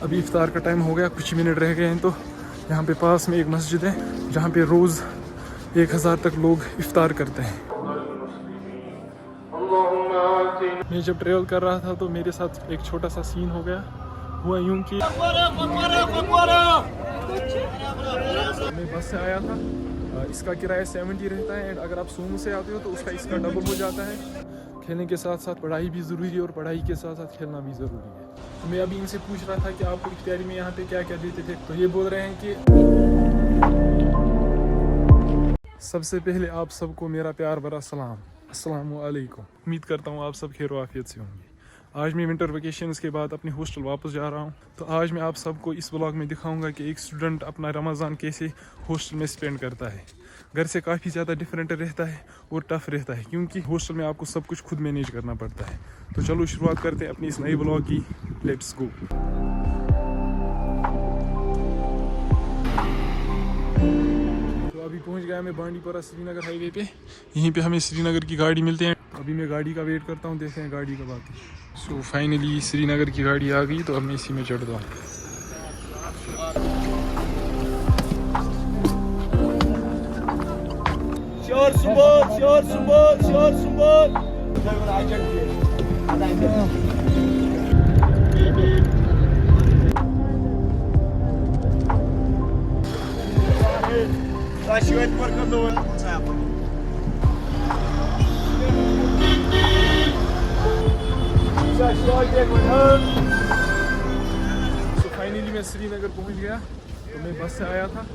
अभी इफ्तार का टाइम हो गया, कुछ मिनट रह गए हैं। तो यहाँ पे पास में एक मस्जिद है जहाँ पे रोज़ 1000 तक लोग इफ्तार करते हैं। मैं जब ट्रेवल कर रहा था तो मेरे साथ एक छोटा सा सीन हो गया। हुआ यूं कि मैं बस से आया था, इसका किराया 70 रहता है एंड अगर आप सोमो से आते हो तो उसका इसका डबल हो जाता है। खेलने के साथ साथ पढ़ाई भी ज़रूरी है और पढ़ाई के साथ साथ खेलना भी ज़रूरी है। तो मैं अभी इनसे पूछ रहा था कि आपको इफ्तारी में यहाँ पे क्या क्या देते थे, तो ये बोल रहे हैं कि सबसे पहले आप सबको मेरा प्यार भरा सलाम, अस्सलाम वालेकुम। उम्मीद करता हूँ आप सब खैर आफियत से होंगे। आज मैं विंटर वेकेशंस के बाद अपने हॉस्टल वापस जा रहा हूँ। तो आज मैं आप सबको इस व्लॉग में दिखाऊंगा कि एक स्टूडेंट अपना रमज़ान कैसे हॉस्टल में स्पेंड करता है। घर से काफ़ी ज़्यादा डिफरेंट रहता है और टफ़ रहता है क्योंकि हॉस्टल में आपको सब कुछ खुद मैनेज करना पड़ता है। तो चलो शुरुआत करते हैं अपनी इस नई व्लॉग की। Let's go. तो अभी पहुँच गया मैं बांडीपुरा श्रीनगर हाईवे पे। यहीं पे हमें श्रीनगर की गाड़ी मिलती है। अभी मैं गाड़ी का वेट करता हूँ, देखते हैं गाड़ी कब आती है। सो फाइनली श्रीनगर की गाड़ी आ गई, तो अब मैं इसी में चढ़ता हूँ। तो फाइनली मैं श्रीनगर पहुंच गया। तो मैं बस से आया था,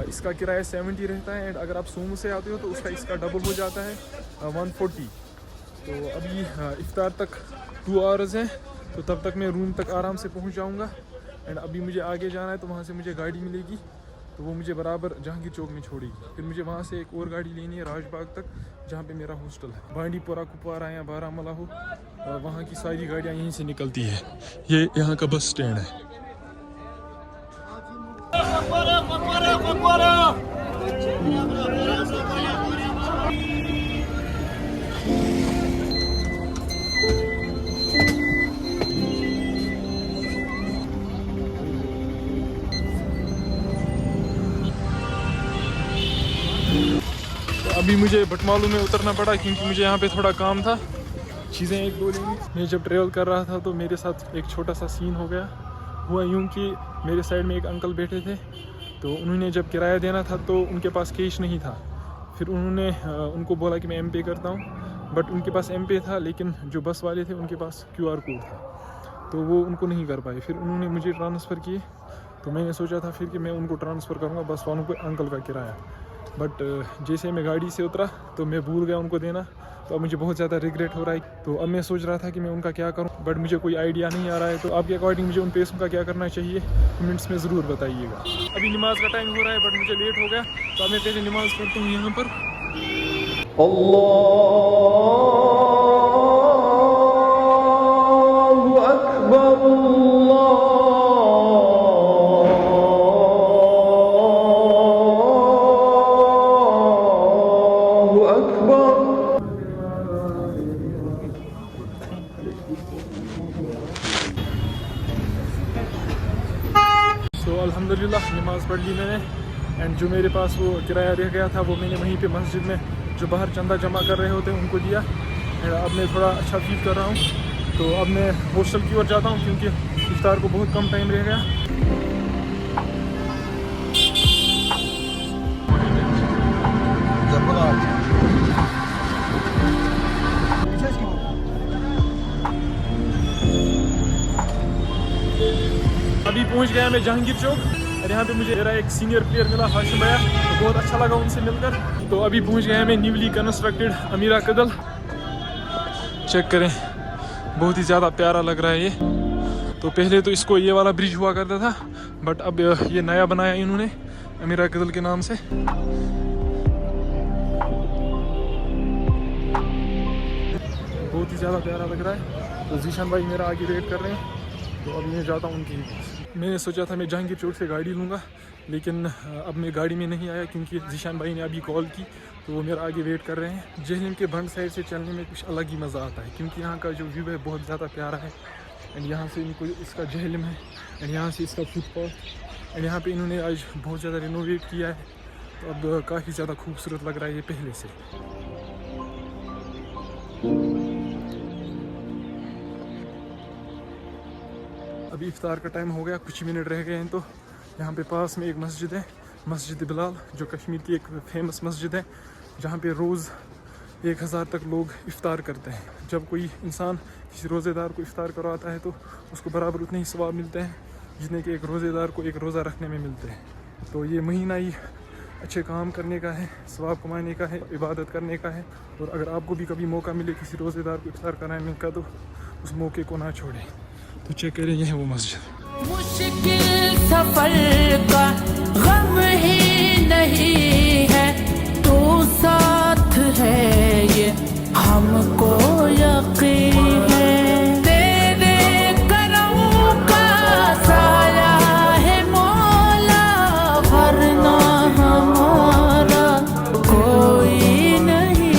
इसका किराया 70 रहता है एंड अगर आप सोमो से आते हो तो उसका इसका डबल हो जाता है 140। तो अभी इफ्तार तक 2 आवर्स हैं, तो तब तक मैं रूम तक आराम से पहुंच जाऊंगा। एंड अभी मुझे आगे जाना है, तो वहाँ से मुझे गाड़ी मिलेगी, तो वो मुझे बराबर जहांगीर चौक में छोड़ेगी। फिर मुझे वहाँ से एक और गाड़ी लेनी है राजबाग तक, जहाँ पे मेरा हॉस्टल है। बांडीपुरा, कुपवारा या बारामूला हो, वहाँ की सारी गाड़ियाँ यहीं से निकलती है। ये यहाँ का बस स्टैंड है। अभी मुझे भटमालू में उतरना पड़ा क्योंकि मुझे यहाँ पे थोड़ा काम था, चीज़ें एक दो लेनी। मैं जब ट्रेवल कर रहा था तो मेरे साथ एक छोटा सा सीन हो गया। हुआ यूं कि मेरे साइड में एक अंकल बैठे थे, तो उन्होंने जब किराया देना था तो उनके पास कैश नहीं था। फिर उन्होंने उनको बोला कि मैं एम पे करता हूँ, बट उनके पास एम पे था, लेकिन जो बस वाले थे उनके पास QR कोड था, तो वो उनको नहीं कर पाए। फिर उन्होंने मुझे ट्रांसफ़र किए, तो मैंने सोचा था फिर कि मैं उनको ट्रांसफ़र करूँगा बस वालों को अंकल का किराया। बट जैसे मैं गाड़ी से उतरा तो मैं भूल गया उनको देना, तो अब मुझे बहुत ज़्यादा रिग्रेट हो रहा है। तो अब मैं सोच रहा था कि मैं उनका क्या करूं, बट मुझे कोई आइडिया नहीं आ रहा है। तो आपके अकॉर्डिंग मुझे उन पैसों का क्या करना चाहिए, कमेंट्स में ज़रूर बताइएगा। अभी नमाज का टाइम हो रहा है बट मुझे लेट हो गया, तो अब मैं पहले नमाज़ पढ़ता हूँ यहाँ पर। अल्लाहु अकबर, अल्हम्दुलिल्लाह नमाज़ पढ़ ली मैंने। एंड जो मेरे पास वो किराया रह गया था वो मैंने वहीं पे मस्जिद में जो बाहर चंदा जमा कर रहे होते हैं उनको दिया। एंड अब मैं थोड़ा अच्छा फील कर रहा हूँ। तो अब मैं हॉस्टल की ओर जाता हूँ क्योंकि इफ्तार को बहुत कम टाइम रह गया। अभी पहुंच गया मैं जहांगीर चौक, और यहाँ पे मुझे मेरा एक सीनियर प्लेयर मिला, हाशिम भैया, तो बहुत अच्छा लगा उनसे मिलकर। तो अभी पहुंच गया मैं न्यूली कंस्ट्रक्टेड अमीरा कदल। चेक करें, बहुत ही ज़्यादा प्यारा लग रहा है ये। तो पहले तो इसको ये वाला ब्रिज हुआ करता था, बट अब ये नया बनाया इन्होंने अमीरा कदल के नाम से। बहुत ही ज़्यादा प्यारा लग रहा है। तो जीशान भाई मेरा आगे वेट कर रहे हैं, तो अभी मैं जाता हूँ उनकी। मैंने सोचा था मैं जहांगीर चौक से गाड़ी लूँगा, लेकिन अब मैं गाड़ी में नहीं आया क्योंकि जीशान भाई ने अभी कॉल की, तो वो मेरा आगे वेट कर रहे हैं। जहलम के बंद साइड से चलने में कुछ अलग ही मज़ा आता है क्योंकि यहाँ का जो व्यू है बहुत ज़्यादा प्यारा है। एंड यहाँ से इनको इसका जहलम है एंड यहाँ से इसका फुटपाथ एंड यहाँ पे इन्होंने आज बहुत ज़्यादा रिनोवेट किया है, तो अब काफ़ी ज़्यादा खूबसूरत लग रहा है ये पहले से। अभी इफ्तार का टाइम हो गया, कुछ मिनट रह गए हैं, तो यहाँ पे पास में एक मस्जिद है, मस्जिद बिलाल, जो कश्मीर की एक फेमस मस्जिद है, जहाँ पे रोज़ 1000 तक लोग इफ्तार करते हैं। जब कोई इंसान किसी रोज़ेदार को इफ्तार करवाता है तो उसको बराबर उतने ही सवाब मिलते हैं जितने कि एक रोज़ेदार को एक रोज़ा रखने में मिलते हैं। तो ये महीना ही अच्छे काम करने का है, सवाब कमाने का है, इबादत करने का है। और अगर आपको भी कभी मौका मिले किसी रोज़ेदार को इफ्तार कराने का तो उस मौके को ना छोड़ें। तो चेक करें, ये है वो मस्जिद। मुश्किल सफर का गम ही नहीं है, तो साथ है ये हमको यकीन है। तेरे करम का साया है मौला, वरना हमारा कोई नहीं।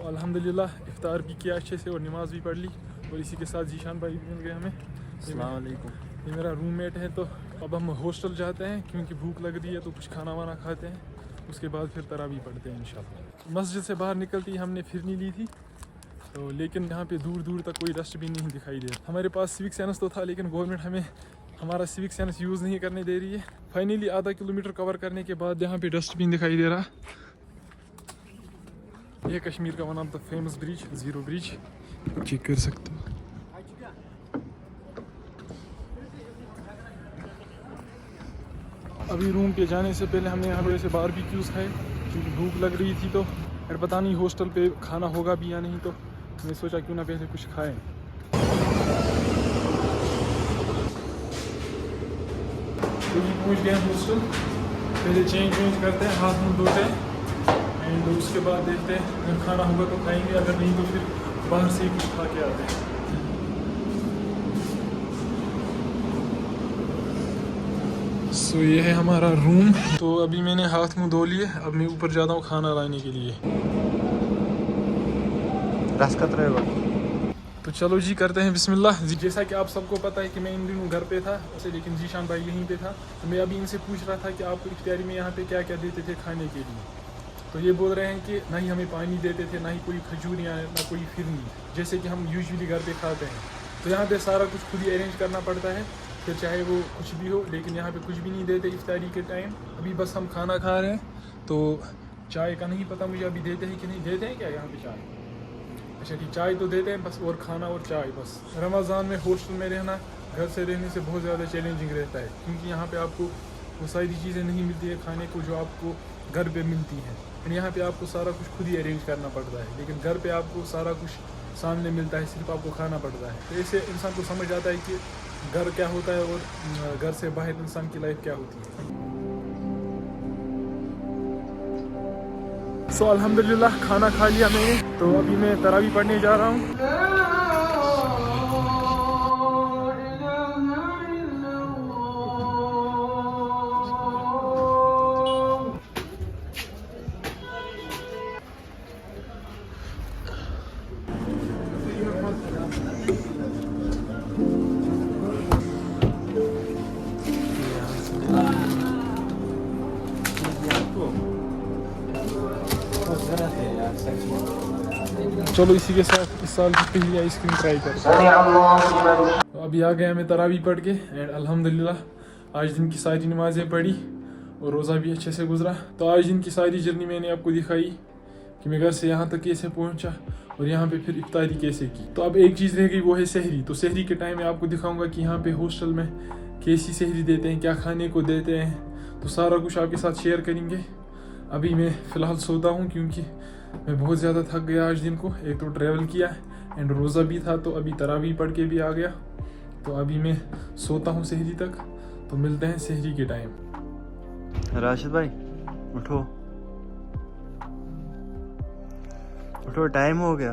अल्हम्दुलिल्लाह इफ्तार भी किया अच्छे से और नमाज़ भी पढ़ ली, और इसी के साथ जीशान भाई भी मिल गए हमें। अस्सलाम वालेकुम। ये मेरा रूममेट है। तो अब हम हॉस्टल जाते हैं क्योंकि भूख लग रही है, तो कुछ खाना वाना खाते हैं, उसके बाद फिर तरावी पढ़ते हैं इंशाल्लाह। मस्जिद से बाहर निकलती हमने फिरनी ली थी, तो लेकिन यहाँ पे दूर दूर तक कोई डस्टबिन नहीं दिखाई दे रहा। हमारे पास सिविक सेंस तो था, लेकिन गवर्नमेंट हमें हमारा सिविक सेंस यूज़ नहीं करने दे रही है। फाइनली आधा किलोमीटर कवर करने के बाद यहाँ पे डस्टबिन दिखाई दे रहा। यह कश्मीर का one of the famous bridge, zero bridge, check कर सकते हो। अभी रूम पे जाने से पहले हमने यहाँ थोड़े से बारबेक्यूज़ खाए क्योंकि भूख लग रही थी। तो फिर पता नहीं हॉस्टल पे खाना होगा भी या नहीं, तो मैंने सोचा क्यों ना पहले कुछ खाएं। तो ये पहुँच गए हॉस्टल, पहले चेंज करते हैं, हाथ मुँह धोते हैं एंड उसके बाद देखते हैं अगर खाना होगा तो खाएंगे, अगर नहीं तो फिर बाहर से ही कुछ खा के आते हैं। सो ये है हमारा रूम। तो अभी मैंने हाथ मुंह धो लिए, अब मैं ऊपर जाता हूँ खाना लाने के लिए। तो चलो जी करते हैं बिस्मिल्लाह जी। जैसा कि आप सबको पता है कि मैं इन दिनों घर पे था वैसे, लेकिन जीशान भाई यहीं पे था। तो मैं अभी इनसे पूछ रहा था कि आपको इफ्तारी में यहाँ पे क्या क्या देते थे खाने के लिए। तो ये बोल रहे हैं कि ना ही हमें पानी देते थे, ना ही कोई खजूरियाँ, ना कोई फिरनी, जैसे कि हम यूजुअली घर पे खाते हैं। तो यहाँ पे सारा कुछ खुद ही अरेंज करना पड़ता है, फिर चाहे वो कुछ भी हो। लेकिन यहाँ पे कुछ भी नहीं देते इफ्तारी के टाइम। अभी बस हम खाना खा रहे हैं, तो चाय का नहीं पता मुझे अभी देते हैं कि नहीं देते हैं क्या यहाँ पे चाय। अच्छा ठीक, चाय तो देते हैं बस, और खाना और चाय बस। रमज़ान में हॉस्टल में रहना घर से रहने से बहुत ज़्यादा चैलेंजिंग रहता है, क्योंकि यहाँ पे आपको वो सारी चीज़ें नहीं मिलती है खाने को जो आपको घर पे मिलती हैं। एंड यहाँ पे आपको सारा कुछ खुद ही अरेंज करना पड़ता है, लेकिन घर पे आपको सारा कुछ सामने मिलता है, सिर्फ आपको खाना पड़ता है। तो इससे इंसान को समझ आता है कि घर क्या होता है और घर से बाहर इंसान की लाइफ क्या होती है। सो अल्हम्दुलिल्लाह खाना खा लिया मैंने, तो अभी मैं तरावी पढ़ने जा रहा हूँ। चलो इसी के साथ इस साल की पहली आइसक्रीम ट्राई करते हैं। तो अभी आ गया मैं तरावी पढ़ के एंड अल्हम्दुलिल्लाह आज दिन की सारी नमाज़ें पढ़ी और रोज़ा भी अच्छे से गुजरा। तो आज दिन की सारी जर्नी मैंने आपको दिखाई कि मैं घर से यहाँ तक कैसे पहुँचा और यहाँ पे फिर इफ्तारी कैसे की। तो अब एक चीज़ रह गई, वो है सहरी। तो सहरी के टाइम में आपको दिखाऊंगा कि यहाँ पे हॉस्टल में कैसी सहरी देते हैं, क्या खाने को देते हैं, तो सारा कुछ आपके साथ शेयर करेंगे। अभी मैं फ़िलहाल सोता हूँ क्योंकि मैं बहुत ज़्यादा थक गया आज दिन को। एक तो ट्रैवल किया एंड रोज़ा भी था, तो अभी तरावी पढ़ के भी आ गया। तो अभी मैं सोता हूँ सहरी तक, तो मिलते हैं सहरी के टाइम। राशिद भाई उठो उठो, टाइम हो गया।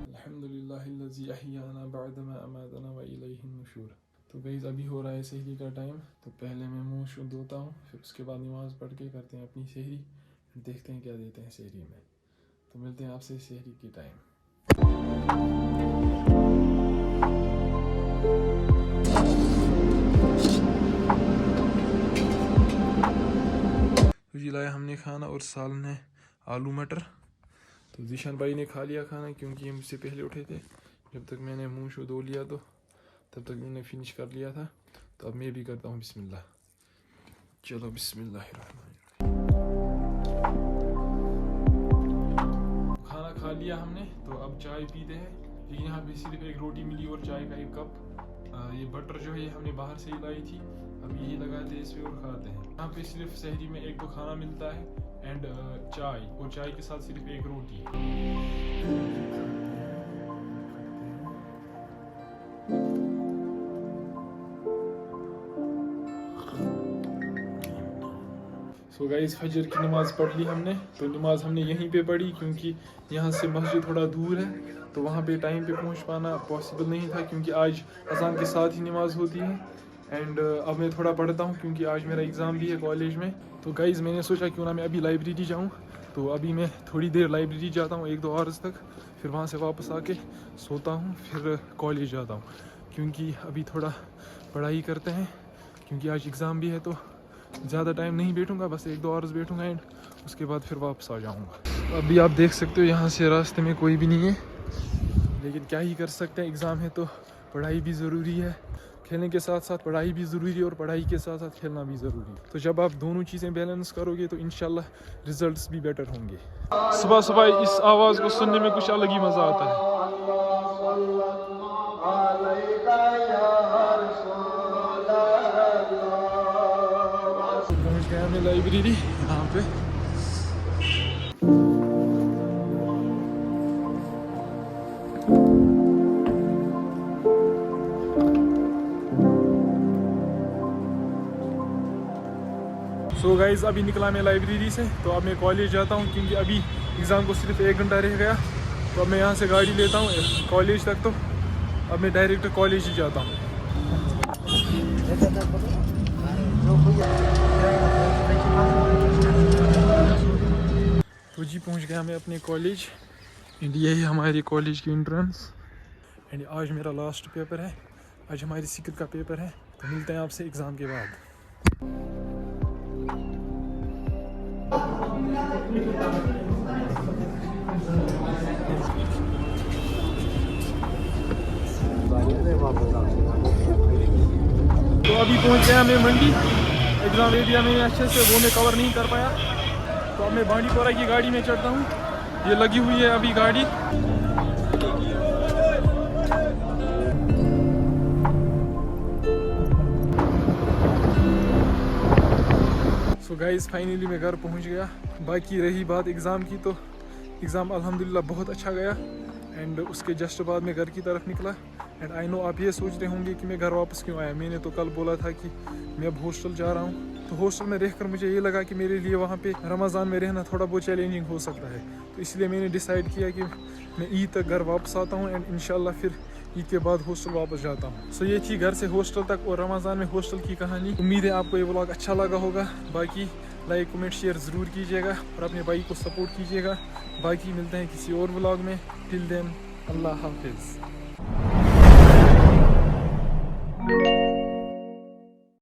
अल्हम्दुलिल्लाहिल्लज़ी अहयाना बअदमा अमातना व इलैहिन नुशूर। तो गाइस अभी हो रहा है सहरी का टाइम, तो पहले मैं मुंह शु धोता हूँ, फिर उसके बाद नमाज़ पढ़ के करते हैं अपनी सहरी, देखते हैं क्या देते हैं सहरी में। तो मिलते हैं आपसे सहरी के टाइम। तो जी लाया हमने खाना और सालन है आलू मटर। तो जीशान भाई ने खा लिया खाना क्योंकि ये मुझसे पहले उठे थे। जब तक मैंने मुंह शो धो लिया तो तब तक मैंने फिनिश कर लिया था। तो अब मैं भी करता हूँ बिस्मिल्लाह। चलो बिस्मिल्लाहिर्रहमानिर्रहीम। खाना खा लिया हमने, तो अब चाय पीते हैं। लेकिन यहाँ पे सिर्फ एक रोटी मिली और चाय का एक कप। ये बटर जो है हमने बाहर से ही लाई थी, अब यही लगाते हैं इसमें और खाते हैं। यहाँ पे सिर्फ सहरी में एक तो खाना मिलता है एंड चाय, और चाय के साथ सिर्फ एक रोटी। सो गाइस फजर की नमाज़ पढ़ ली हमने। तो नमाज़ हमने यहीं पे पढ़ी क्योंकि यहाँ से मस्जिद थोड़ा दूर है, तो वहाँ पे टाइम पे पहुँच पाना पॉसिबल नहीं था क्योंकि आज अज़ान के साथ ही नमाज़ होती है। एंड अब मैं थोड़ा पढ़ता हूँ क्योंकि आज मेरा एग्ज़ाम भी है कॉलेज में। तो गाइस मैंने सोचा क्यों ना मैं अभी लाइब्रेरी जाऊँ, तो अभी मैं थोड़ी देर लाइब्रेरी जाता हूँ 1-2 आवर्स तक, फिर वहाँ से वापस आके सोता हूँ, फिर कॉलेज जाता हूँ क्योंकि अभी थोड़ा पढ़ाई करते हैं क्योंकि आज एग्ज़ाम भी है। तो ज़्यादा टाइम नहीं बैठूंगा, बस 1-2 आवर्स बैठूंगा एंड उसके बाद फिर वापस आ जाऊंगा। अभी आप देख सकते हो यहाँ से रास्ते में कोई भी नहीं है, लेकिन क्या ही कर सकते हैं, एग्ज़ाम है तो पढ़ाई भी ज़रूरी है। खेलने के साथ साथ पढ़ाई भी ज़रूरी है और पढ़ाई के साथ साथ खेलना भी ज़रूरी है। तो जब आप दोनों चीज़ें बैलेंस करोगे तो इंशाल्लाह रिजल्ट्स भी बेटर होंगे। सुबह सुबह इस आवाज़ को सुनने में कुछ अलग ही मज़ा आता है। पहुँच गया मैं लाइब्रेरी यहाँ पे। सो गाइज अभी निकला मैं लाइब्रेरी से, तो अब मैं कॉलेज जाता हूँ क्योंकि अभी एग्ज़ाम को सिर्फ 1 घंटा रह गया। तो अब मैं यहाँ से गाड़ी लेता हूँ कॉलेज तक, तो अब मैं डायरेक्ट कॉलेज ही जाता हूँ। तो जी पहुँच गया मैं अपने कॉलेज एंड ये है हमारी कॉलेज की एंट्रेंस। एंड आज मेरा लास्ट पेपर है, आज हमारी सिकल का पेपर है। तो मिलते हैं आपसे एग्ज़ाम के बाद। तो अभी पहुंच गया मैं मंडी। एग्ज़ाम एरिया में अच्छे से वो मैं कवर नहीं कर पाया, तो अब मैं बांडीपोरा की गाड़ी में चढ़ता हूँ। ये लगी हुई है अभी गाड़ी। सो गाइस फाइनली मैं घर पहुँच गया। बाकी रही बात एग्ज़ाम की, तो एग्ज़ाम अल्हम्दुलिल्लाह बहुत अच्छा गया एंड उसके जस्ट बाद मैं घर की तरफ निकला। एंड आई नो आप ये सोच रहे होंगे कि मैं घर वापस क्यों आया। मैंने तो कल बोला था कि मैं अब हॉस्टल जा रहा हूँ, तो हॉस्टल में रहकर मुझे ये लगा कि मेरे लिए वहाँ पे रमज़ान में रहना थोड़ा बहुत चैलेंजिंग हो सकता है। तो इसलिए मैंने डिसाइड किया कि मैं ईद तक घर वापस आता हूँ एंड इंशाल्लाह फिर ईद के बाद हॉस्टल वापस जाता हूँ। सो ये थी घर से हॉस्टल तक और रमज़ान में हॉस्टल की कहानी। उम्मीद है आपको ये व्लॉग अच्छा लगा होगा। बाकी लाइक कमेंट शेयर ज़रूर कीजिएगा और अपने भाई को सपोर्ट कीजिएगा। बाकी मिलते हैं किसी और व्लॉग में। टिल देन अल्लाह हाफिज़।